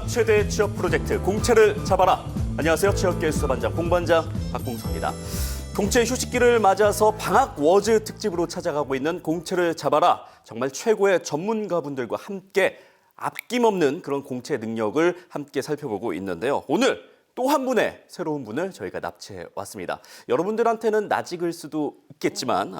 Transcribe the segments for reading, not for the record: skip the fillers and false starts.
최대 취업 프로젝트 공채를 잡아라. 안녕하세요. 취업계의 수사반장 공반장 박봉서입니다. 공채 휴식기를 맞아서 방학 워즈 특집으로 찾아가고 있는 공채를 잡아라. 정말 최고의 전문가분들과 함께 아낌없는 그런 공채 능력을 함께 살펴보고 있는데요. 오늘 또 한 분의 새로운 분을 저희가 납치해 왔습니다. 여러분들한테는 낯익을 수도 있겠지만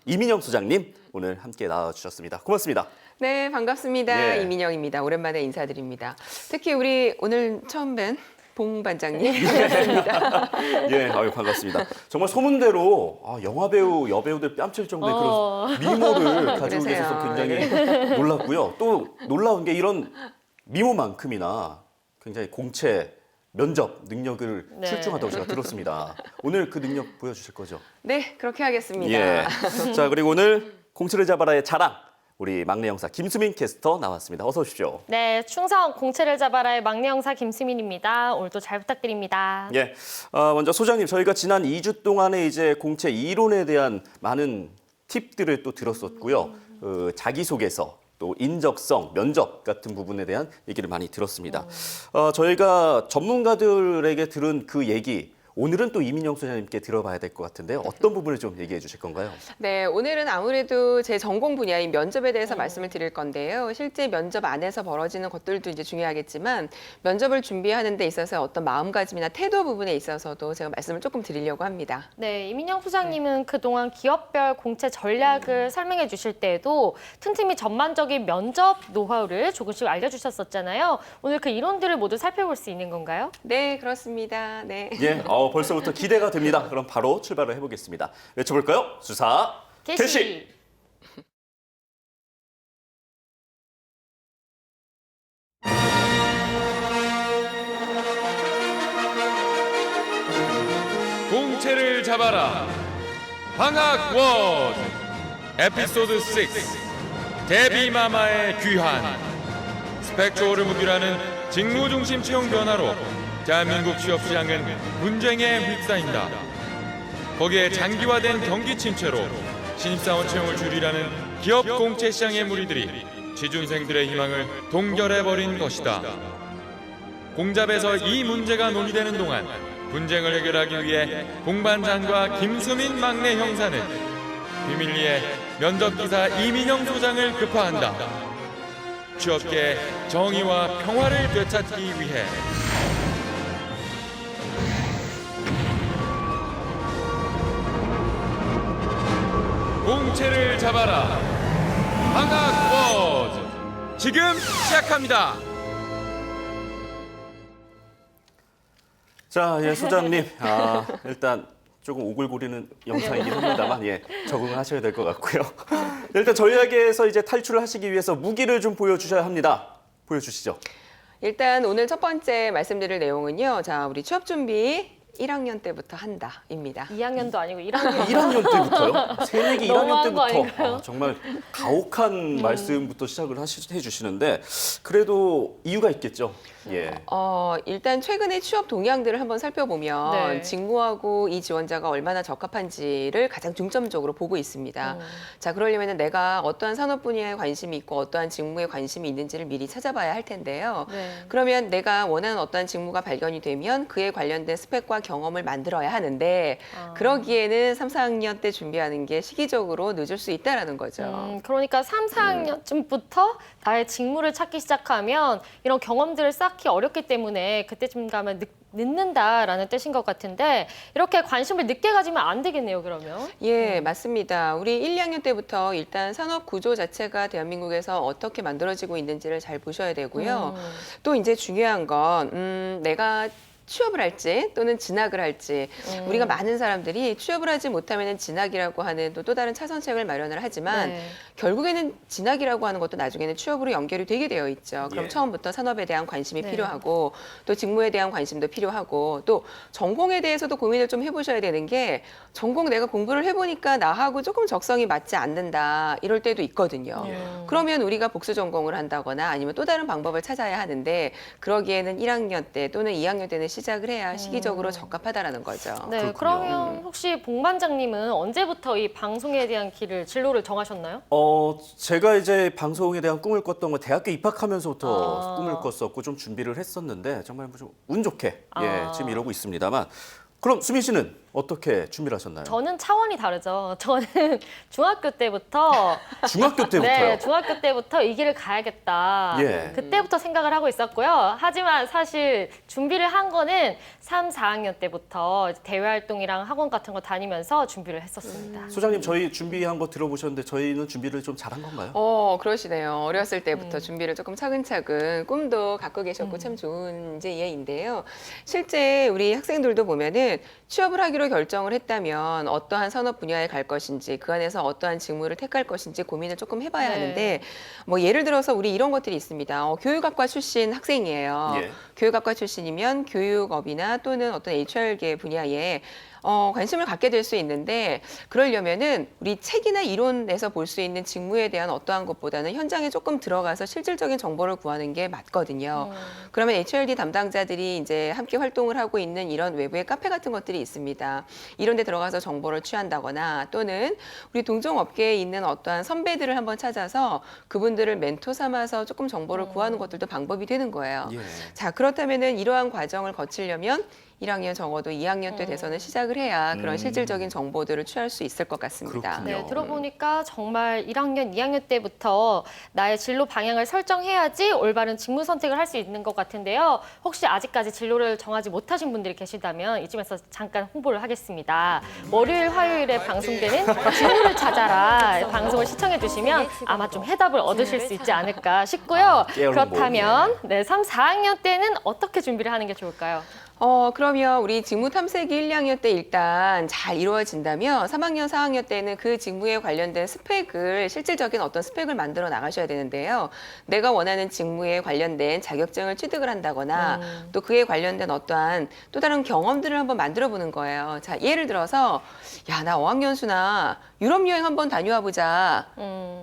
이민영 소장님 오늘 함께 나와주셨습니다. 고맙습니다. 네, 반갑습니다. 예. 이민영입니다. 오랜만에 인사드립니다. 특히 우리 오늘 처음 뵌 봉 반장님 반갑습니다. 예, 아유 반갑습니다. 정말 소문대로 영화배우, 여배우들 뺨칠 정도의 그런 미모를 가지고 그러세요. 계셔서 굉장히 놀랐고요. 또 놀라운 게 이런 미모만큼이나 굉장히 공채, 면접 능력을 출중하다고 제가 들었습니다. 오늘 그 능력 보여주실 거죠? 네, 그렇게 하겠습니다. 예. 자, 그리고 오늘 공채를 잡아라의 자랑, 우리 막내 형사 김수민 캐스터 나왔습니다. 어서 오십시오. 네, 충성 공채를 잡아라의 막내 형사 김수민입니다. 오늘도 잘 부탁드립니다. 예. 먼저 소장님, 저희가 지난 2주 동안에 이제 공채 이론에 대한 많은 팁들을 또 들었었고요. 자기소개서, 또 인적성, 면접 같은 부분에 대한 얘기를 많이 들었습니다. 저희가 전문가들에게 들은 그 얘기, 오늘은 또 이민영 소장님께 들어봐야 될 것 같은데요. 어떤 부분을 좀 얘기해 주실 건가요? 네, 오늘은 아무래도 제 전공 분야인 면접에 대해서 말씀을 드릴 건데요. 실제 면접 안에서 벌어지는 것들도 이제 중요하겠지만 면접을 준비하는 데 있어서 어떤 마음가짐이나 태도 부분에 있어서도 제가 말씀을 조금 드리려고 합니다. 네, 이민영 소장님은 그동안 기업별 공채 전략을 설명해 주실 때에도 틈틈이 전반적인 면접 노하우를 조금씩 알려주셨었잖아요. 오늘 그 이론들을 모두 살펴볼 수 있는 건가요? 네, 그렇습니다. 네. 예, 벌써부터 기대가 됩니다. 그럼 바로 출발을 해보겠습니다. 외쳐볼까요? 수사 개시! 공채를 잡아라. 방학 워즈 에피소드 6 데비마마의 귀환. 스펙조어를 무기라는 직무 중심 채용 변화로 대한민국 취업 시장은 분쟁에 휩싸인다. 거기에 장기화된 경기 침체로 신입사원 채용을 줄이라는 기업 공채 시장의 무리들이 취준생들의 희망을 동결해버린 것이다. 공잡에서 이 문제가 논의되는 동안 분쟁을 해결하기 위해 공반장과 김수민 막내 형사는 비밀리에 면접기사 이민영 소장을 급파한다. 취업계의 정의와 평화를 되찾기 위해 공채를 잡아라. 방학 워즈 지금 시작합니다. 자, 예, 소장님. 일단 조금 오글거리는 영상이긴 합니다만, 예, 적응하셔야 될 것 같고요. 일단 전략에서 이제 탈출을 하시기 위해서 무기를 좀 보여주셔야 합니다. 보여주시죠. 일단 오늘 첫 번째 말씀드릴 내용은요. 자, 우리 취업 준비 1학년 때부터 한다입니다. 2학년도 아니고 1학년. 1학년 때부터요? 새내기 1학년 너무한 거 때부터 아닌가요? 정말 가혹한 말씀부터 시작을 해주시는데 그래도 이유가 있겠죠? 예. 일단 최근에 취업 동향들을 한번 살펴보면 네. 직무하고 이 지원자가 얼마나 적합한지를 가장 중점적으로 보고 있습니다. 자, 그러려면 내가 어떠한 산업 분야에 관심이 있고 어떠한 직무에 관심이 있는지를 미리 찾아봐야 할 텐데요. 네. 그러면 내가 원하는 어떠한 직무가 발견이 되면 그에 관련된 스펙과 경험을 만들어야 하는데 그러기에는 3, 4학년 때 준비하는 게 시기적으로 늦을 수 있다라는 거죠. 그러니까 3, 4학년쯤부터 나의 직무를 찾기 시작하면 이런 경험들을 쌓기 어렵기 때문에 그때쯤 가면 늦는다라는 뜻인 것 같은데 이렇게 관심을 늦게 가지면 안 되겠네요, 그러면. 예, 맞습니다. 우리 1, 2학년 때부터 일단 산업 구조 자체가 대한민국에서 어떻게 만들어지고 있는지를 잘 보셔야 되고요. 또 이제 중요한 건 내가 취업을 할지 또는 진학을 할지 우리가 많은 사람들이 취업을 하지 못하면 진학이라고 하는 또 다른 차선책을 마련을 하지만 네. 결국에는 진학이라고 하는 것도 나중에는 취업으로 연결이 되게 되어 있죠. 그럼 예. 처음부터 산업에 대한 관심이 네. 필요하고 또 직무에 대한 관심도 필요하고 또 전공에 대해서도 고민을 좀 해보셔야 되는 게 전공 내가 공부를 해보니까 나하고 조금 적성이 맞지 않는다 이럴 때도 있거든요. 그러면 우리가 복수 전공을 한다거나 아니면 또 다른 방법을 찾아야 하는데 그러기에는 1학년 때 또는 2학년 때는 시작을 해야 시기적으로 적합하다라는 거죠. 네, 그렇군요. 그러면 혹시 봉 반장님은 언제부터 이 방송에 대한 진로를 정하셨나요? 제가 이제 방송에 대한 꿈을 꿨던 건 대학교 입학하면서부터 아. 꿈을 꿨었고 좀 준비를 했었는데 정말 좀 운 좋게 아. 지금 이러고 있습니다만 그럼 수민 씨는 어떻게 준비를 하셨나요? 저는 차원이 다르죠. 저는 중학교 때부터 중학교 때부터요? 네, 중학교 때부터 이 길을 가야겠다. 예. 그때부터 생각을 하고 있었고요. 하지만 사실 준비를 한 거는 3, 4학년 때부터 대외 활동이랑 학원 같은 거 다니면서 준비를 했었습니다. 소장님 저희 준비한 거 들어보셨는데 저희는 준비를 좀 잘한 건가요? 그러시네요. 어렸을 때부터 준비를 조금 차근차근 꿈도 갖고 계셨고 참 좋은 이제 예인데요. 실제 우리 학생들도 보면은 취업을 하기로 결정을 했다면 어떠한 산업 분야에 갈 것인지 그 안에서 어떠한 직무를 택할 것인지 고민을 조금 해봐야 네. 하는데 뭐 예를 들어서 우리 이런 것들이 있습니다. 교육학과 출신 학생이에요. 예. 교육학과 출신이면 교육업이나 또는 어떤 HR계 분야에 관심을 갖게 될 수 있는데 그러려면은 우리 책이나 이론에서 볼 수 있는 직무에 대한 어떠한 것보다는 현장에 조금 들어가서 실질적인 정보를 구하는 게 맞거든요. 그러면 HRD 담당자들이 이제 함께 활동을 하고 있는 이런 외부의 카페 같은 것들이 있습니다. 이런 데 들어가서 정보를 취한다거나 또는 우리 동종업계에 있는 어떠한 선배들을 한번 찾아서 그분들을 멘토 삼아서 조금 정보를 구하는 것들도 방법이 되는 거예요. 예. 자, 그렇다면은 이러한 과정을 거치려면 1학년 적어도 2학년 때 돼서는 시작을 해야 그런 실질적인 정보들을 취할 수 있을 것 같습니다. 그렇군요. 네, 들어보니까 정말 1학년, 2학년 때부터 나의 진로 방향을 설정해야지 올바른 직무 선택을 할 수 있는 것 같은데요. 혹시 아직까지 진로를 정하지 못하신 분들이 계시다면 이쯤에서 잠깐 홍보를 하겠습니다. 월요일, 화요일에 방송되는 직무를 찾아라 방송을 시청해 주시면 아마 좀 해답을 얻으실 수 있지 않을까 싶고요. 깨알 홍보. 그렇다면 네, 3, 4학년 때는 어떻게 준비를 하는 게 좋을까요? 그러면 우리 직무 탐색이 1, 2학년 때 일단 잘 이루어진다면 3학년, 4학년 때는 그 직무에 관련된 스펙을 실질적인 어떤 스펙을 만들어 나가셔야 되는데요. 내가 원하는 직무에 관련된 자격증을 취득을 한다거나 또 그에 관련된 어떠한 또 다른 경험들을 한번 만들어 보는 거예요. 자, 예를 들어서 야, 나 어학연수나 유럽 여행 한번 다녀와 보자.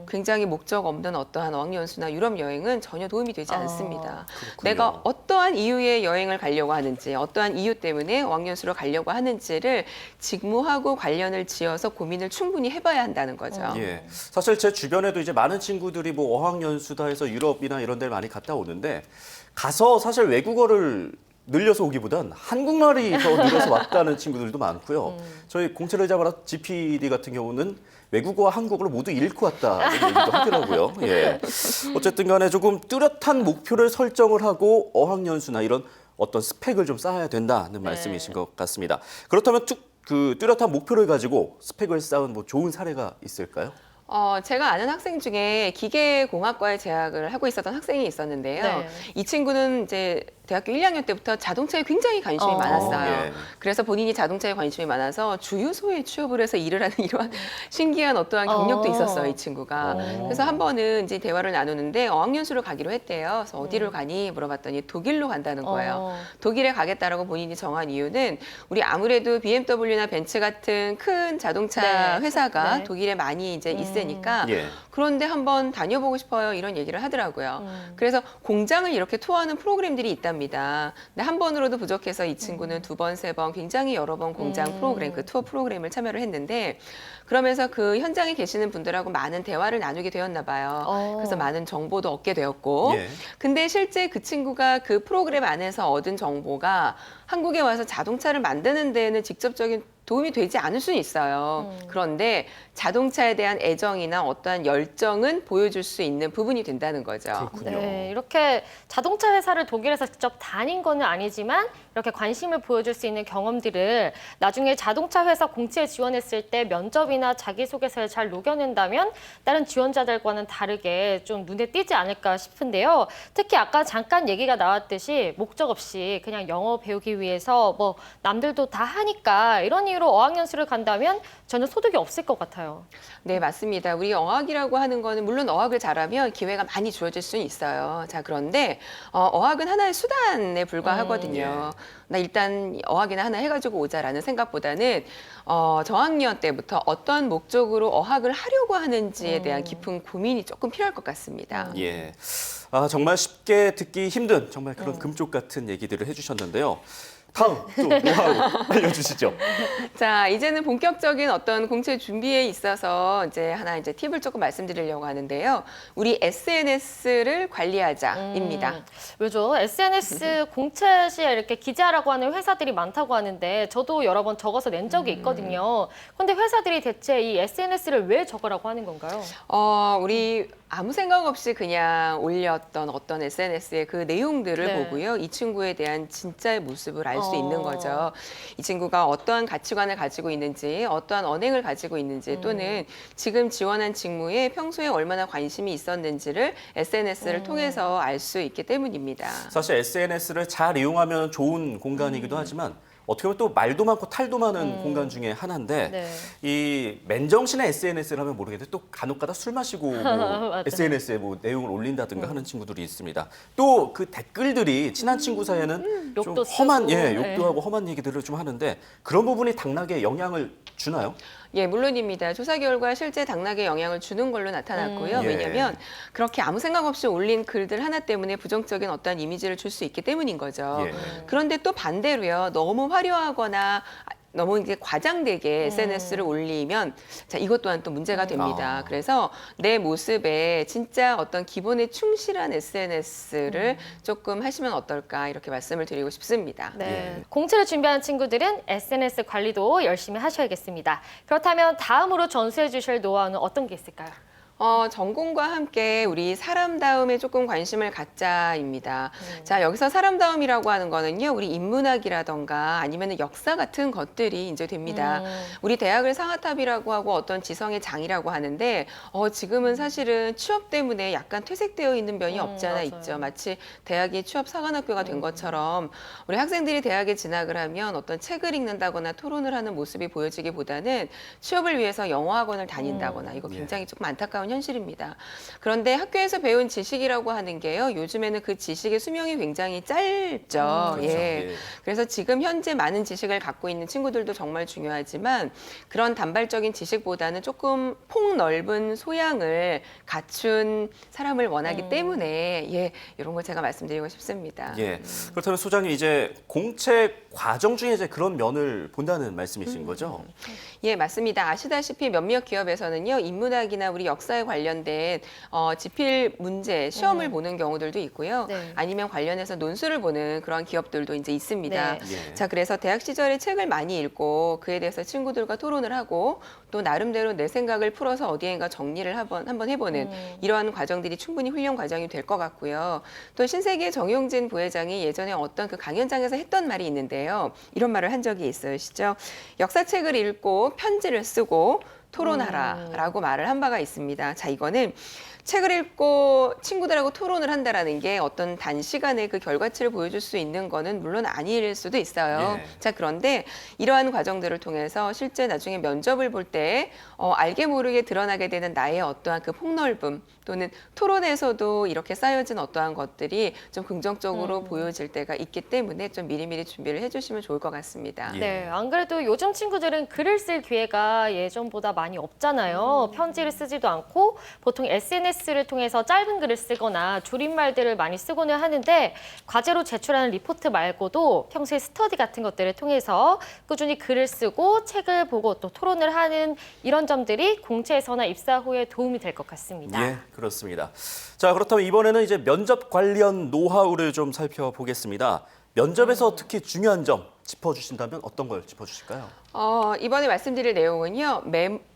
굉장히 목적 없는 어떠한 어학연수나 유럽 여행은 전혀 도움이 되지 않습니다. 그렇군요. 내가 어떠한 이유의 여행을 가려고 하는지 어떠한 이유 때문에 어학연수로 가려고 하는지를 직무하고 관련을 지어서 고민을 충분히 해봐야 한다는 거죠. 예. 사실 제 주변에도 이제 많은 친구들이 뭐 어학연수다 해서 유럽이나 이런 데를 많이 갔다 오는데 가서 사실 외국어를 늘려서 오기보단 한국말이 더 늘어서 왔다는 친구들도 많고요. 저희 공채를 잡아라 GPD 같은 경우는 외국어와 한국어를 모두 잃고 왔다는 얘기도 하더라고요. 예. 어쨌든 간에 조금 뚜렷한 목표를 설정을 하고 어학연수나 이런 어떤 스펙을 좀 쌓아야 된다는 말씀이신 것 같습니다. 그렇다면 그 뚜렷한 목표를 가지고 스펙을 쌓은 뭐 좋은 사례가 있을까요? 제가 아는 학생 중에 기계공학과에 재학을 하고 있었던 학생이 있었는데요. 네. 이 친구는 이제 대학교 1학년 때부터 자동차에 굉장히 관심이 많았어요. 예. 그래서 본인이 자동차에 관심이 많아서 주유소에 취업을 해서 일을 하는 이러한 신기한 어떠한 경력도 있었어요, 이 친구가. 그래서 한 번은 이제 대화를 나누는데 어학연수를 가기로 했대요. 그래서 어디로 가니 물어봤더니 독일로 간다는 거예요. 독일에 가겠다라고 본인이 정한 이유는 우리 아무래도 BMW나 벤츠 같은 큰 자동차 네. 회사가 네. 독일에 많이 이제 있으니까 예. 그런데 한번 다녀보고 싶어요 이런 얘기를 하더라고요. 그래서 공장을 이렇게 투어하는 프로그램들이 있답니다. 근데 한 번으로도 부족해서 이 친구는 두 번, 세 번 굉장히 여러 번 공장 프로그램, 그 투어 프로그램을 참여를 했는데 그러면서 그 현장에 계시는 분들하고 많은 대화를 나누게 되었나 봐요. 그래서 많은 정보도 얻게 되었고 예. 근데 실제 그 친구가 그 프로그램 안에서 얻은 정보가 한국에 와서 자동차를 만드는 데에는 직접적인 도움이 되지 않을 수는 있어요. 그런데 자동차에 대한 애정이나 어떠한 열정은 보여줄 수 있는 부분이 된다는 거죠. 그렇군요. 네, 이렇게 자동차 회사를 독일에서 직접 다닌 건 아니지만 이렇게 관심을 보여줄 수 있는 경험들을 나중에 자동차 회사 공채에 지원했을 때 면접이나 자기소개서에 잘 녹여낸다면 다른 지원자들과는 다르게 좀 눈에 띄지 않을까 싶은데요. 특히 아까 잠깐 얘기가 나왔듯이 목적 없이 그냥 영어 배우기 위해서 뭐 남들도 다 하니까 이런 이유로 어학연수를 간다면 전혀 소득이 없을 것 같아요. 네, 맞습니다. 우리 어학이라고 하는 거는 물론 어학을 잘하면 기회가 많이 주어질 수는 있어요. 자, 그런데 어학은 하나의 수단에 불과하거든요. 나 일단 어학이나 하나 해가지고 오자라는 생각보다는 저학년 때부터 어떤 목적으로 어학을 하려고 하는지에 대한 깊은 고민이 조금 필요할 것 같습니다. 예. 정말 쉽게 듣기 힘든 정말 그런 금쪽 같은 얘기들을 해주셨는데요. 다음 또 노하우 알려주시죠. 자, 이제는 본격적인 어떤 공채 준비에 있어서 이제 하나 이제 팁을 조금 말씀드리려고 하는데요. 우리 SNS를 관리하자입니다. 왜죠? SNS 공채 시에 이렇게 기재하라고 하는 회사들이 많다고 하는데 저도 여러 번 적어서 낸 적이 있거든요. 근데 회사들이 대체 이 SNS를 왜 적으라고 하는 건가요? 우리 아무 생각 없이 그냥 올렸던 어떤 SNS의 그 내용들을 네. 보고요. 이 친구에 대한 진짜의 모습을 알 수 있는 거죠. 이 친구가 어떠한 가치관을 가지고 있는지, 어떠한 언행을 가지고 있는지, 또는 지금 지원한 직무에 평소에 얼마나 관심이 있었는지를 SNS를 통해서 알 수 있기 때문입니다. 사실 SNS를 잘 이용하면 좋은 공간이기도 하지만 어떻게 보면 또 말도 많고 탈도 많은 공간 중에 하나인데 네. 이 맨정신에 SNS를 하면 모르겠는데 또 간혹가다 술 마시고 뭐 맞아요. SNS에 뭐 내용을 올린다든가 하는 친구들이 있습니다. 또 그 댓글들이 친한 친구 사이에는 좀 욕도 험한 쓰고, 욕도 네. 하고 험한 얘기들을 좀 하는데 그런 부분이 당락에 영향을 주나요? 예, 물론입니다. 조사 결과 실제 당락에 영향을 주는 걸로 나타났고요. 예. 왜냐하면 그렇게 아무 생각 없이 올린 글들 하나 때문에 부정적인 어떤 이미지를 줄 수 있기 때문인 거죠. 예. 그런데 또 반대로요. 너무 화려하거나 너무 이제 과장되게 SNS를 올리면 자, 이것 또한 또 문제가 됩니다. 아. 그래서 내 모습에 진짜 어떤 기본에 충실한 SNS를 조금 하시면 어떨까 이렇게 말씀을 드리고 싶습니다. 네. 공채를 준비하는 친구들은 SNS 관리도 열심히 하셔야겠습니다. 그렇다면 다음으로 전수해 주실 노하우는 어떤 게 있을까요? 전공과 함께 우리 사람다움에 조금 관심을 갖자입니다. 자, 여기서 사람다움이라고 하는 거는요, 우리 인문학이라던가 아니면 역사 같은 것들이 이제 됩니다. 우리 대학을 상아탑이라고 하고 어떤 지성의 장이라고 하는데, 지금은 사실은 취업 때문에 약간 퇴색되어 있는 면이 없지 않아 맞아요. 있죠. 마치 대학이 취업 사관학교가 된 것처럼 우리 학생들이 대학에 진학을 하면 어떤 책을 읽는다거나 토론을 하는 모습이 보여지기보다는 취업을 위해서 영어학원을 다닌다거나 이거 굉장히 조금 안타까운 현실입니다. 그런데 학교에서 배운 지식이라고 하는 게요. 요즘에는 그 지식의 수명이 굉장히 짧죠. 그렇죠. 예. 예. 그래서 지금 현재 많은 지식을 갖고 있는 친구들도 정말 중요하지만 그런 단발적인 지식보다는 조금 폭넓은 소양을 갖춘 사람을 원하기 때문에 예, 이런 걸 제가 말씀드리고 싶습니다. 예. 그렇다면 소장님 이제 공채 과정 중에 이제 그런 면을 본다는 말씀이신 거죠? 예, 맞습니다. 아시다시피 몇몇 기업에서는요, 인문학이나 우리 역사에 관련된 지필 문제, 시험을 보는 경우들도 있고요. 네. 아니면 관련해서 논술을 보는 그런 기업들도 이제 있습니다. 네. 예. 자, 그래서 대학 시절에 책을 많이 읽고 그에 대해서 친구들과 토론을 하고 또 나름대로 내 생각을 풀어서 어디엔가 정리를 한번 해보는 이러한 과정들이 충분히 훌륭 과정이 될 것 같고요. 또 신세계 정용진 부회장이 예전에 어떤 그 강연장에서 했던 말이 있는데요. 이런 말을 한 적이 있으시죠. 역사책을 읽고 편지를 쓰고 토론하라라고 말을 한 바가 있습니다. 자, 이거는 책을 읽고 친구들하고 토론을 한다라는 게 어떤 단시간에 그 결과치를 보여줄 수 있는 거는 물론 아닐 수도 있어요. 예. 자, 그런데 이러한 과정들을 통해서 실제 나중에 면접을 볼 때 알게 모르게 드러나게 되는 나의 어떠한 그 폭넓음 또는 토론에서도 이렇게 쌓여진 어떠한 것들이 좀 긍정적으로 보여질 때가 있기 때문에 좀 미리미리 준비를 해주시면 좋을 것 같습니다. 예. 네, 안 그래도 요즘 친구들은 글을 쓸 기회가 예전보다 많이 없잖아요. 편지를 쓰지도 않고 보통 SNS를 통해서 짧은 글을 쓰거나 줄임말들을 많이 쓰고는 하는데 과제로 제출하는 리포트 말고도 평소에 스터디 같은 것들을 통해서 꾸준히 글을 쓰고 책을 보고 또 토론을 하는 이런 점들이 공채에서나 입사 후에 도움이 될 것 같습니다. 예, 그렇습니다. 자, 그렇다면 이번에는 이제 면접 관련 노하우를 좀 살펴보겠습니다. 면접에서 특히 중요한 점 짚어주신다면 어떤 걸 짚어주실까요? 이번에 말씀드릴 내용은요,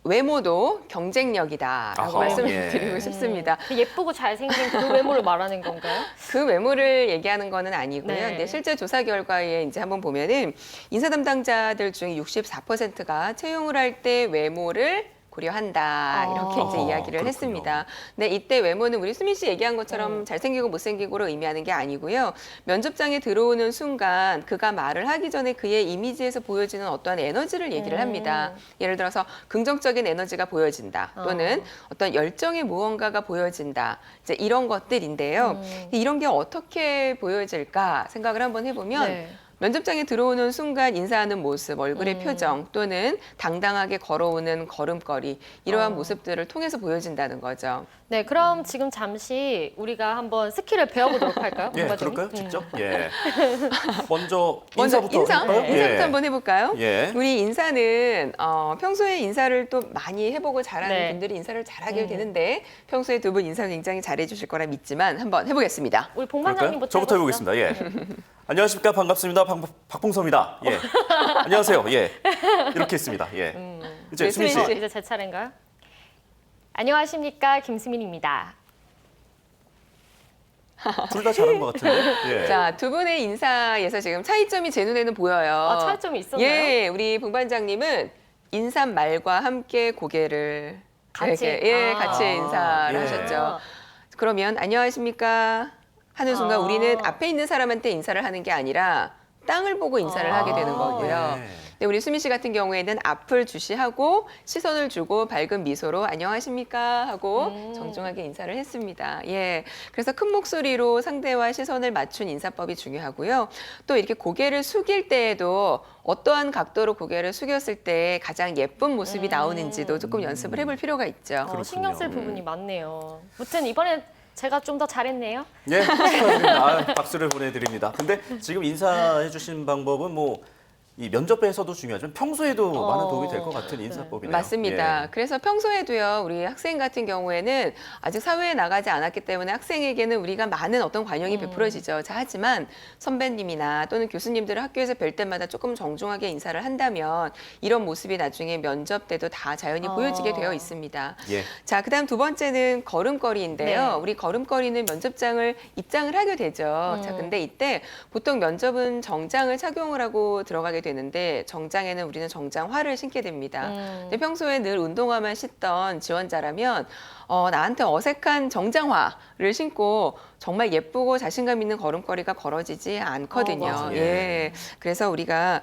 외모도 경쟁력이다라고 아하, 말씀을 예. 드리고 싶습니다. 그 예쁘고 잘생긴 그 외모를 말하는 건가요? 그 외모를 얘기하는 거는 아니고요. 네. 근데 실제 조사 결과에 이제 한번 보면은 인사 담당자들 중에 64%가 채용을 할 때 외모를 고려한다 이렇게 이제 이야기를 그렇군요. 했습니다. 네, 이때 외모는 우리 수민 씨 얘기한 것처럼 잘생기고 못생기고로 의미하는 게 아니고요. 면접장에 들어오는 순간 그가 말을 하기 전에 그의 이미지에서 보여지는 어떠한 에너지를 얘기를 합니다. 예를 들어서 긍정적인 에너지가 보여진다 또는 어떤 열정의 무언가가 보여진다. 이제 이런 것들인데요. 이런 게 어떻게 보여질까 생각을 한번 해보면 네. 면접장에 들어오는 순간 인사하는 모습, 얼굴의 표정 또는 당당하게 걸어오는 걸음걸이 이러한 모습들을 통해서 보여진다는 거죠. 네, 그럼 지금 잠시 우리가 한번 스킬을 배워보도록 할까요? 예, 공과장님? 그럴까요? 직접? 예. 먼저 인사부터 인사부터 할까요? 한번 해볼까요? 예. 우리 인사는 평소에 인사를 또 많이 해보고 잘하는 네. 분들이 인사를 잘하게 되는데 평소에 두 분 인사 굉장히 잘해주실 거라 믿지만 한번 해보겠습니다. 우리 봉 그럴까요? 반장님부터 저부터 해보겠습니다. 예. 안녕하십니까. 반갑습니다. 박봉섭입니다. 예. 안녕하세요. 예. 이렇게 했습니다. 예. 이제 네, 수민 씨. 수민 씨. 이제 제 차례인가요? 안녕하십니까, 김수민입니다. 둘 다 잘한 것 같은데. 예. 자, 두 분의 인사에서 지금 차이점이 제 눈에는 보여요. 아, 차이점이 있었나요? 예, 우리 봉 반장님은 인사말과 함께 고개를 같이? 이렇게, 같이 아. 인사를 예. 하셨죠. 그러면 안녕하십니까 하는 순간 아. 우리는 앞에 있는 사람한테 인사를 하는 게 아니라 땅을 보고 인사를 하게 되는 거고요. 예. 근데 우리 수민 씨 같은 경우에는 앞을 주시하고 시선을 주고 밝은 미소로 안녕하십니까 하고 정중하게 인사를 했습니다. 예. 그래서 큰 목소리로 상대와 시선을 맞춘 인사법이 중요하고요. 또 이렇게 고개를 숙일 때에도 어떠한 각도로 고개를 숙였을 때 가장 예쁜 모습이 나오는지도 조금 연습을 해볼 필요가 있죠. 신경 쓸 부분이 많네요. 무튼 이번에 제가 좀 더 잘했네요. 예, 축하드립니다. 아, 박수를 보내드립니다. 근데 지금 인사해주신 방법은 뭐 이 면접에서도 중요하지만 평소에도 많은 도움이 될 것 같은 인사법이네요. 맞습니다. 예. 그래서 평소에도요, 우리 학생 같은 경우에는 아직 사회에 나가지 않았기 때문에 학생에게는 우리가 많은 어떤 관용이 베풀어지죠. 자, 하지만 선배님이나 또는 교수님들을 학교에서 뵐 때마다 조금 정중하게 인사를 한다면 이런 모습이 나중에 면접 때도 다 자연히 보여지게 되어 있습니다. 예. 자, 그다음 두 번째는 걸음걸이인데요. 네. 우리 걸음걸이는 면접장을 입장을 하게 되죠. 자, 근데 이때 보통 면접은 정장을 착용을 하고 들어가게 되는데 정장에는 우리는 정장화를 신게 됩니다. 근데 평소에 늘 운동화만 신던 지원자라면 나한테 어색한 정장화를 신고 정말 예쁘고 자신감 있는 걸음걸이가 걸어지지 않거든요. 맞아요. 예. 그래서 우리가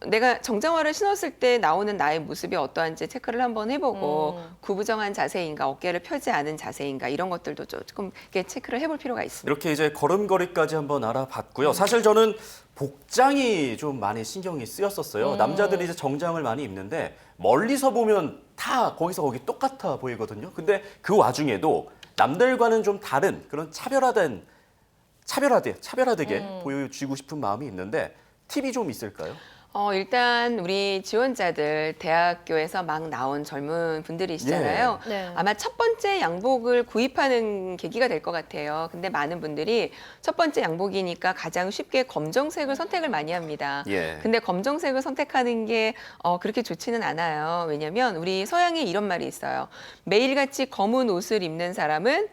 내가 정장화를 신었을 때 나오는 나의 모습이 어떠한지 체크를 한번 해보고 구부정한 자세인가, 어깨를 펴지 않은 자세인가 이런 것들도 조금 이렇게 체크를 해볼 필요가 있습니다. 이렇게 이제 걸음걸이까지 한번 알아봤고요. 사실 저는 복장이 좀 많이 신경이 쓰였었어요. 남자들이 이제 정장을 많이 입는데 멀리서 보면 다 거기서 거기 똑같아 보이거든요. 근데 그 와중에도 남들과는 좀 다른 그런 차별화되게 보여주고 싶은 마음이 있는데 팁이 좀 있을까요? 일단 우리 지원자들 대학교에서 막 나온 젊은 분들이시잖아요. 예. 네. 아마 첫 번째 양복을 구입하는 계기가 될 것 같아요. 근데 많은 분들이 첫 번째 양복이니까 가장 쉽게 검정색을 선택을 많이 합니다. 예. 근데 검정색을 선택하는 게 그렇게 좋지는 않아요. 왜냐면 우리 서양에 이런 말이 있어요. 매일같이 검은 옷을 입는 사람은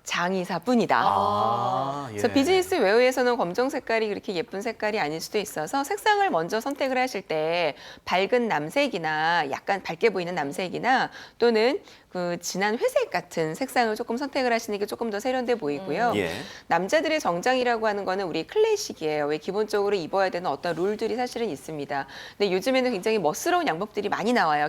장의사뿐이다. 예. 그래서 비즈니스 웨어에서는 검정 색깔이 그렇게 예쁜 색깔이 아닐 수도 있어서 색상을 먼저 선택을 하실 때 밝은 남색이나 약간 밝게 보이는 남색이나 또는 그 진한 회색 같은 색상을 조금 선택을 하시는 게 조금 더 세련돼 보이고요. 예. 남자들의 정장이라고 하는 거는 우리 클래식이에요. 왜 기본적으로 입어야 되는 어떤 룰들이 사실은 있습니다. 근데 요즘에는 굉장히 멋스러운 양복들이 많이 나와요.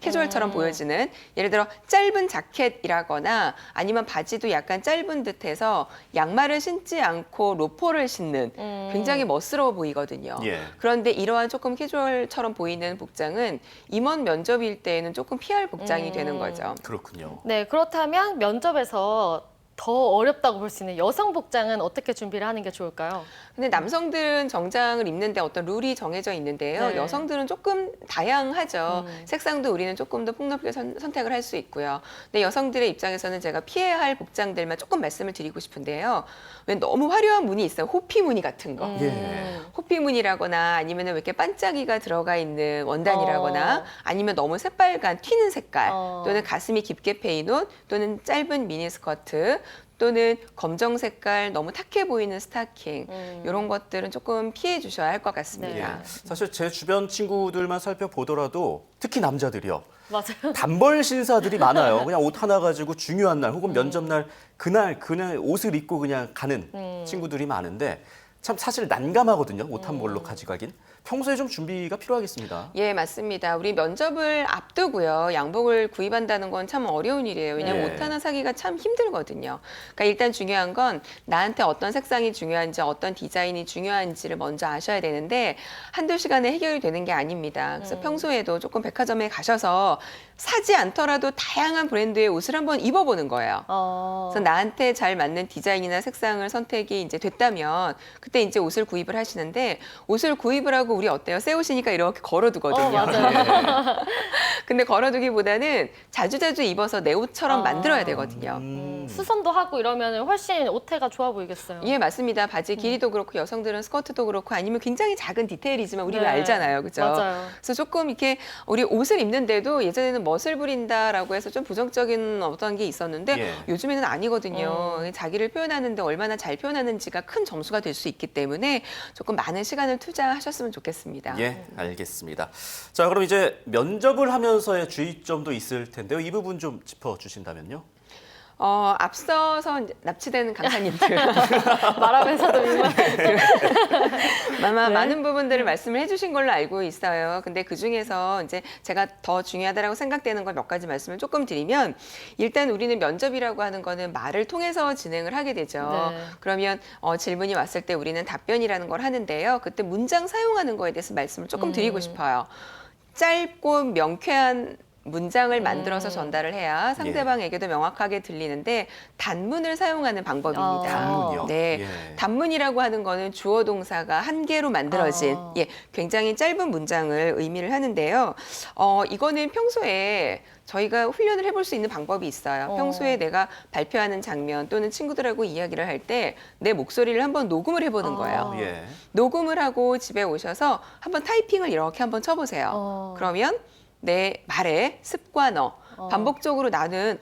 캐주얼처럼 보여지는 예를 들어 짧은 자켓이라거나 아니면 바지도 약간 짧은 듯해서 양말을 신지 않고 로퍼를 신는 굉장히 멋스러워 보이거든요. 예. 그런데 이러한 조금 캐주얼처럼 보이는 복장은 임원 면접일 때에는 조금 피할 복장이 되는 거죠. 그렇군요. 네, 그렇다면 면접에서 더 어렵다고 볼 수 있는 여성 복장은 어떻게 준비를 하는 게 좋을까요? 근데 남성들은 정장을 입는데 어떤 룰이 정해져 있는데요. 네. 여성들은 조금 다양하죠. 색상도 우리는 조금 더 폭넓게 선택을 할 수 있고요. 근데 여성들의 입장에서는 제가 피해야 할 복장들만 조금 말씀을 드리고 싶은데요. 왜 너무 화려한 무늬 있어요. 호피 무늬 같은 거. 예. 호피 무늬라거나 아니면 왜 이렇게 반짝이가 들어가 있는 원단이라거나 아니면 너무 새빨간 튀는 색깔 또는 가슴이 깊게 패인 옷 또는 짧은 미니스커트 또는 검정 색깔 너무 탁해 보이는 스타킹 이런 것들은 조금 피해 주셔야 할 것 같습니다. 예. 사실 제 주변 친구들만 살펴보더라도 특히 남자들이요. 맞아요. 단벌 신사들이 많아요. 그냥 옷 하나 가지고 중요한 날 혹은 면접날 그날 옷을 입고 그냥 가는 친구들이 많은데 참 사실 난감하거든요. 옷 한 벌로 가져가긴. 평소에 좀 준비가 필요하겠습니다. 예, 맞습니다. 우리 면접을 앞두고요. 양복을 구입한다는 건 참 어려운 일이에요. 왜냐하면 네. 옷 하나 사기가 참 힘들거든요. 그러니까 일단 중요한 건 나한테 어떤 색상이 중요한지 어떤 디자인이 중요한지를 먼저 아셔야 되는데 한두 시간에 해결이 되는 게 아닙니다. 그래서 평소에도 조금 백화점에 가셔서 사지 않더라도 다양한 브랜드의 옷을 한번 입어보는 거예요. 그래서 나한테 잘 맞는 디자인이나 색상을 선택이 이제 됐다면 그때 이제 옷을 구입을 하시는데 옷을 구입을 하고 우리 어때요? 새 옷이니까 이렇게 걸어두거든요. 맞아요. 근데 걸어두기보다는 자주자주 입어서 내 옷처럼 만들어야 되거든요. 수선도 하고 이러면 훨씬 옷태가 좋아 보이겠어요. 예, 맞습니다. 바지 길이도 그렇고 여성들은 스커트도 그렇고 아니면 굉장히 작은 디테일이지만 우리는 네. 알잖아요. 그죠? 맞아요. 그래서 조금 이렇게 우리 옷을 입는데도 예전에는 멋을 부린다라고 해서 좀 부정적인 어떤 게 있었는데 예. 요즘에는 아니거든요. 자기를 표현하는데 얼마나 잘 표현하는지가 큰 점수가 될 수 있기 때문에 조금 많은 시간을 투자하셨으면 좋겠습니다. 예, 알겠습니다. 자, 그럼 이제 면접을 하면서의 주의점도 있을 텐데요. 이 부분 좀 짚어주신다면요. 앞서서 이제 납치되는 강사님들 말하면서도 민망해요. 아마 네. 많은 부분들을 말씀을 해주신 걸로 알고 있어요. 근데 그 중에서 이제 제가 더 중요하다라고 생각되는 걸 몇 가지 말씀을 조금 드리면 일단 우리는 면접이라고 하는 거는 말을 통해서 진행을 하게 되죠. 네. 그러면 질문이 왔을 때 우리는 답변이라는 걸 하는데요. 그때 문장 사용하는 거에 대해서 말씀을 조금 드리고 싶어요. 짧고 명쾌한 문장을 만들어서 전달을 해야 상대방에게도 명확하게 들리는데 단문을 사용하는 방법입니다. 단문이요? 네, 예. 단문이라고 하는 거는 주어 동사가 한 개로 만들어진 굉장히 짧은 문장을 의미를 하는데요. 이거는 평소에 저희가 훈련을 해볼 수 있는 방법이 있어요. 평소에 내가 발표하는 장면 또는 친구들하고 이야기를 할 때 내 목소리를 한번 녹음을 해보는 거예요. 예. 녹음을 하고 집에 오셔서 한번 타이핑을 이렇게 한번 쳐보세요. 그러면 내 말의 습관어, 반복적으로 나는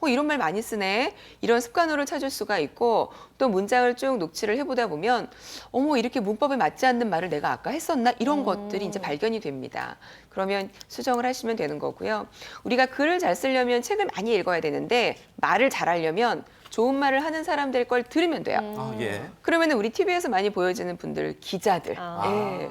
이런 말 많이 쓰네. 이런 습관어를 찾을 수가 있고 또 문장을 쭉 녹취를 해보다 보면 어머 이렇게 문법에 맞지 않는 말을 내가 아까 했었나? 이런 것들이 이제 발견이 됩니다. 그러면 수정을 하시면 되는 거고요. 우리가 글을 잘 쓰려면 책을 많이 읽어야 되는데 말을 잘하려면 좋은 말을 하는 사람들 걸 들으면 돼요. 아, 예. 그러면 우리 TV에서 많이 보여지는 분들 기자들. 예.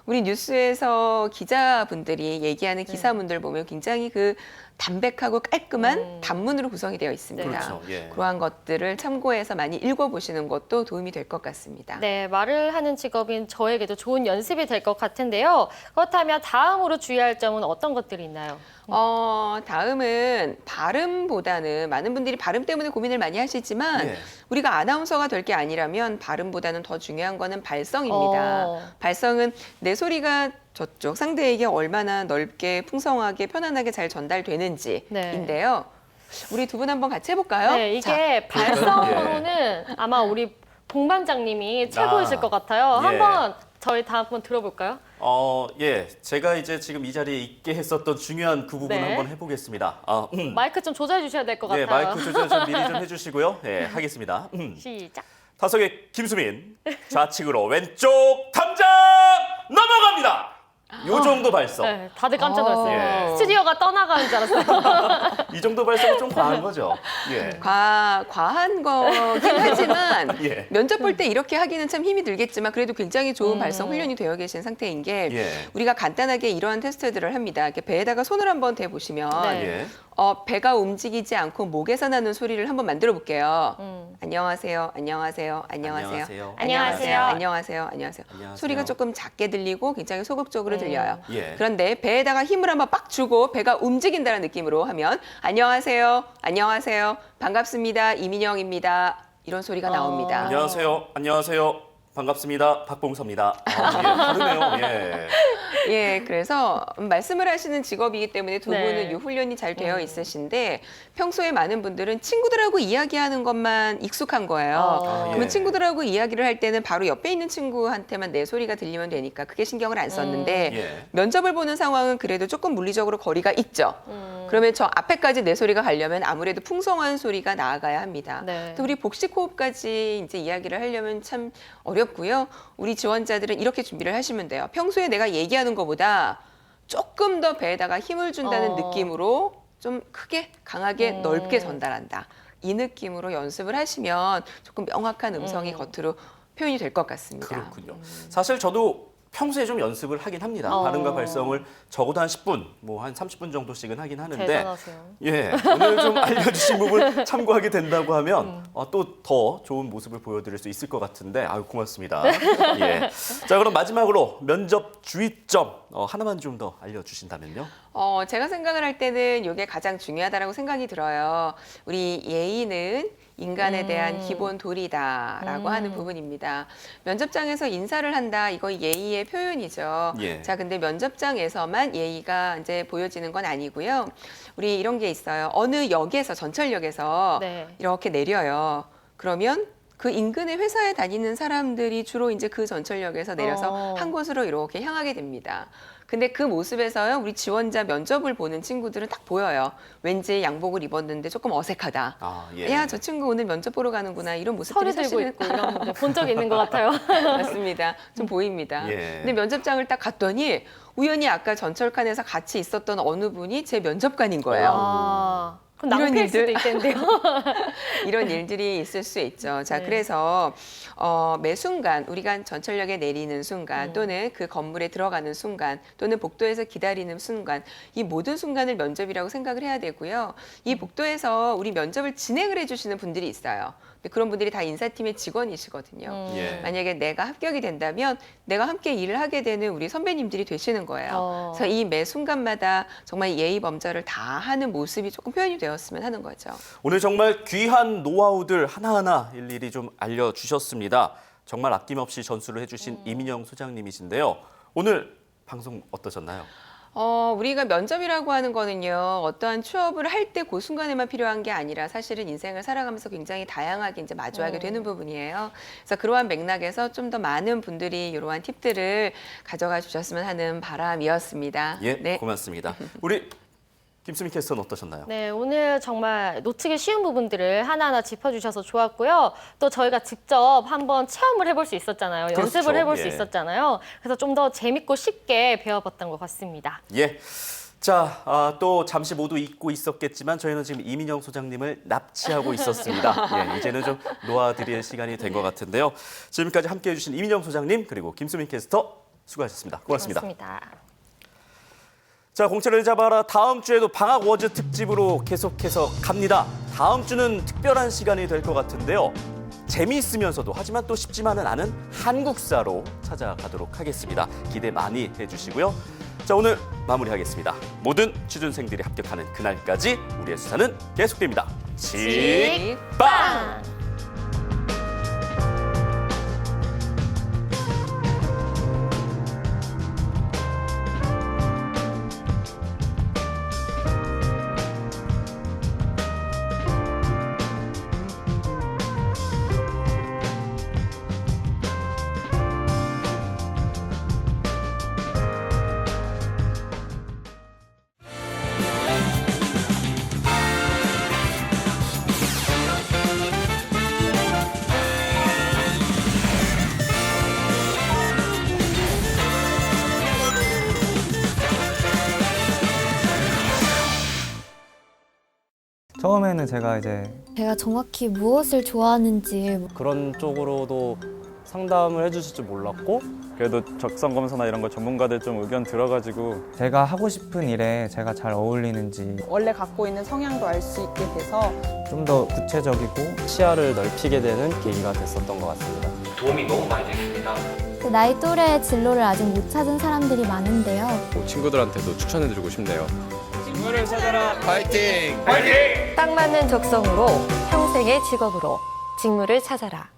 우리 뉴스에서 기자분들이 얘기하는 기사문들 보면 굉장히 그 담백하고 깔끔한 단문으로 구성이 되어 있습니다. 그렇죠. 예. 그러한 것들을 참고해서 많이 읽어보시는 것도 도움이 될 것 같습니다. 네, 말을 하는 직업인 저에게도 좋은 연습이 될 것 같은데요. 그렇다면 다음으로 주의할 점은 어떤 것들이 있나요? 다음은 발음보다는 많은 분들이 발음 때문에 고민을 많이 하시지만 예. 우리가 아나운서가 될 게 아니라면 발음보다는 더 중요한 거는 발성입니다. 발성은 내 소리가 저쪽 상대에게 얼마나 넓게 풍성하게 편안하게 잘 전달되는지인데요. 우리 두 분 한번 같이 해볼까요? 네, 이게 발성으로는 아마 우리 봉반장님이 최고이실 것 같아요. 예. 한번 저희 다 한번 들어볼까요? 예. 제가 이제 지금 이 자리에 있게 했었던 중요한 그 부분 네. 한번 해보겠습니다. 마이크 좀 조절해 주셔야 될 것 예, 같아요. 마이크 조절 좀 미리 좀 해주시고요. 예, 하겠습니다. 시작. 타석의 김수민 좌측으로 왼쪽 탐장 넘어갑니다. 요 정도 발성. 네, 다들 깜짝 놀랐어요. 예. 스튜디오가 떠나가는 줄 알았어요. 이 정도 발성은 좀 과한 거죠. 예. 과한 거긴 하지만 예. 면접 볼 때 이렇게 하기는 참 힘이 들겠지만 그래도 굉장히 좋은 발성 훈련이 되어 계신 상태인 게 예. 우리가 간단하게 이러한 테스트들을 합니다. 이렇게 배에다가 손을 한번 대보시면 네. 예. 배가 움직이지 않고 목에서 나는 소리를 한번 만들어 볼게요. 안녕하세요, 안녕하세요, 안녕하세요, 안녕하세요. 안녕하세요. 안녕하세요, 안녕하세요. 안녕하세요. 소리가 조금 작게 들리고 굉장히 소극적으로 들려요. 예. 그런데 배에다가 힘을 한번 빡 주고 배가 움직인다는 느낌으로 하면 안녕하세요, 안녕하세요, 반갑습니다, 이민영입니다. 이런 소리가 나옵니다. 안녕하세요. 안녕하세요. 반갑습니다. 박봉서입니다. 예, 다르네요. 예. 예, 그래서 말씀을 하시는 직업이기 때문에 두 네. 분은 이 훈련이 잘 되어 있으신데 평소에 많은 분들은 친구들하고 이야기하는 것만 익숙한 거예요. 그러면 예. 친구들하고 이야기를 할 때는 바로 옆에 있는 친구한테만 내 소리가 들리면 되니까 그게 신경을 안 썼는데 예. 면접을 보는 상황은 그래도 조금 물리적으로 거리가 있죠. 그러면 저 앞에까지 내 소리가 가려면 아무래도 풍성한 소리가 나아가야 합니다. 네. 또 우리 복식 호흡까지 이제 이야기를 하려면 참 어렵고요. 우리 지원자들은 이렇게 준비를 하시면 돼요. 평소에 내가 얘기하는 것보다 조금 더 배에다가 힘을 준다는 느낌으로 좀 크게 강하게 넓게 전달한다. 이 느낌으로 연습을 하시면 조금 명확한 음성이 겉으로 표현이 될 것 같습니다. 그렇군요. 사실 저도 평소에 좀 연습을 하긴 합니다. 발음과 발성을 적어도 한 10분, 뭐 한 30분 정도씩은 하긴 하는데 대단하세요. 예, 오늘 좀 알려주신 부분 참고하게 된다고 하면 또 더 좋은 모습을 보여드릴 수 있을 것 같은데 아유 고맙습니다. 예. 자 그럼 마지막으로 면접 주의점 하나만 좀 더 알려주신다면요. 제가 생각을 할 때는 이게 가장 중요하다라고 생각이 들어요. 우리 예의는 인간에 대한 기본 도리다라고 하는 부분입니다. 면접장에서 인사를 한다, 이거 예의의 표현이죠. 예. 자, 근데 면접장에서만 예의가 이제 보여지는 건 아니고요. 우리 이런 게 있어요. 어느 역에서, 전철역에서 네. 이렇게 내려요. 그러면 그 인근의 회사에 다니는 사람들이 주로 이제 그 전철역에서 내려서 한 곳으로 이렇게 향하게 됩니다. 근데 그 모습에서요, 우리 지원자 면접을 보는 친구들은 딱 보여요. 왠지 양복을 입었는데 조금 어색하다. 아, 예. 야, 저 친구 오늘 면접 보러 가는구나. 이런 모습들이 서류 들고 사실은 있고 이런 거 본 적이 있는 것 같아요. 맞습니다. 좀 보입니다. 예. 근데 면접장을 딱 갔더니 우연히 아까 전철칸에서 같이 있었던 어느 분이 제 면접관인 거예요. 아, 그럼 이런 낭패일 수도 일들. 있겠는데요. 이런 일들이 있을 수 있죠. 자, 네. 그래서 매 순간 우리가 전철역에 내리는 순간 또는 그 건물에 들어가는 순간 또는 복도에서 기다리는 순간 이 모든 순간을 면접이라고 생각을 해야 되고요. 이 복도에서 우리 면접을 진행을 해주시는 분들이 있어요. 근데 그런 분들이 다 인사팀의 직원이시거든요. 예. 만약에 내가 합격이 된다면 내가 함께 일을 하게 되는 우리 선배님들이 되시는 거예요. 그래서 이 매 순간마다 정말 예의 범절을 다 하는 모습이 조금 표현이 되었으면 하는 거죠. 오늘 정말 귀한 노하우들 하나하나 일일이 좀 알려주셨습니다. 정말 아낌없이 전수를 해주신 이민영 소장님이신데요. 오늘 방송 어떠셨나요? 우리가 면접이라고 하는 거는요, 어떠한 취업을 할 때 그 순간에만 필요한 게 아니라 사실은 인생을 살아가면서 굉장히 다양하게 이제 마주하게 되는 부분이에요. 그래서 그러한 맥락에서 좀 더 많은 분들이 이러한 팁들을 가져가 주셨으면 하는 바람이었습니다. 예, 네. 고맙습니다. 우리 김수미 캐스터는 어떠셨나요? 네, 오늘 정말 놓치기 쉬운 부분들을 하나하나 짚어주셔서 좋았고요. 또 저희가 직접 한번 체험을 해볼 수 있었잖아요. 그렇죠. 연습을 해볼 수 예. 있었잖아요. 그래서 좀 더 재밌고 쉽게 배워봤던 것 같습니다. 예. 자, 또 잠시 모두 잊고 있었겠지만 저희는 지금 이민영 소장님을 납치하고 있었습니다. 예, 이제는 좀 놓아드릴 시간이 된 것 같은데요. 지금까지 함께해 주신 이민영 소장님 그리고 김수민 캐스터 수고하셨습니다. 고맙습니다. 고맙습니다. 자, 공채를 잡아라. 다음 주에도 방학 워즈 특집으로 계속해서 갑니다. 다음 주는 특별한 시간이 될 것 같은데요. 재미있으면서도 하지만 또 쉽지만은 않은 한국사로 찾아가도록 하겠습니다. 기대 많이 해주시고요. 자, 오늘 마무리하겠습니다. 모든 취준생들이 합격하는 그날까지 우리의 수사는 계속됩니다. 직빵! 빵! 처음에는 제가 정확히 무엇을 좋아하는지 그런 쪽으로도 상담을 해주실 줄 몰랐고 그래도 적성검사나 이런 거 전문가들 좀 의견 들어가지고 제가 하고 싶은 일에 제가 잘 어울리는지 원래 갖고 있는 성향도 알 수 있게 돼서 좀 더 구체적이고 시야를 넓히게 되는 계기가 됐었던 것 같습니다. 도움이 너무 많이 됐습니다. 나이 또래의 진로를 아직 못 찾은 사람들이 많은데요. 친구들한테도 추천해드리고 싶네요. 직무를 찾아라. 파이팅! 딱 맞는 적성으로 평생의 직업으로 직무를 찾아라.